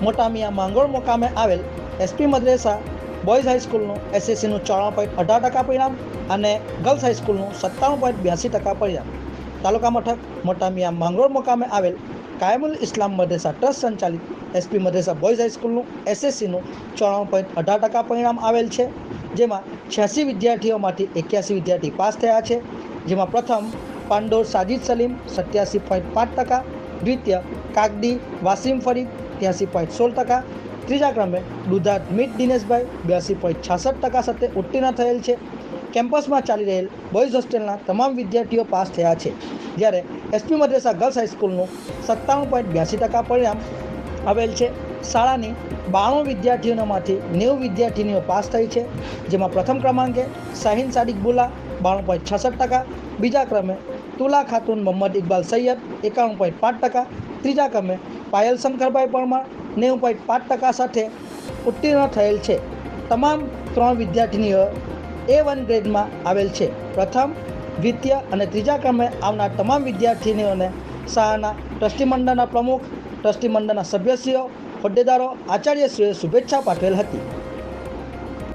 મોટા મિયા માંગરોળ મુકામે આવેલ એસપી મદ્રેસા બોયઝ હાઈસ્કૂલનું એસએસસીનું 94.18% પરિણામ અને ગર્લ્સ હાઈસ્કૂલનું 97.82% પરિણામ. તાલુકા મથક મોટા મિયા માંગરોળ મુકામે આવેલ કાયમુલ ઇસ્લામ મદ્રેસા ટ્રસ્ટ સંચાલિત એસપી મદ્રેસા બોયઝ હાઈસ્કૂલનું એસએસસીનું 94.18% પરિણામ આવેલ છે, જેમાં 86 વિદ્યાર્થીઓમાંથી 81 વિદ્યાર્થી પાસ થયા છે. જેમાં પ્રથમ પાંડોર સાજિદ સલીમ 87.5%, દ્વિતીય કાગડી વાસીમ ફરીદ 83.16%, ત્રીજા ક્રમે દુધાત મીત દિનેશભાઈ 82.66% સાથે ઉત્તીર્ણ થયેલ છે. કેમ્પસમાં ચાલી રહેલ બોયઝ હોસ્ટેલના તમામ વિદ્યાર્થીઓ પાસ થયા છે, જ્યારે એસપી મદ્રેસા ગર્લ્સ હાઈસ્કૂલનું 97.82% પરિણામ આવેલ છે. શાળાની 92 વિદ્યાર્થીઓમાંથી 90 વિદ્યાર્થીનીઓ પાસ થઈ છે, જેમાં પ્રથમ ક્રમાંકે શાહીન સાદિક બુલા 92.66%, બીજા ક્રમે તુલા ખાતુન મોહમ્મદ ઇકબાલ સૈયદ 91.5%, ત્રીજા ક્રમે પાયલ શંકરભાઈ પરમાર 90.5% સાથે ઉત્તીર્ણ થયેલ છે. તમામ 3 વિદ્યાર્થીનીઓ A1 ગ્રેડમાં આવેલ છે. પ્રથમ, દ્વિતીય અને ત્રીજા ક્રમે આવનાર તમામ વિદ્યાર્થીનીઓને શાળાના ટ્રસ્ટી મંડળના પ્રમુખ, ટ્રસ્ટી મંડળના સભ્યશ્રીઓ, હોદ્દેદારો, આચાર્યશ્રીઓએ શુભેચ્છા પાઠવેલ હતી.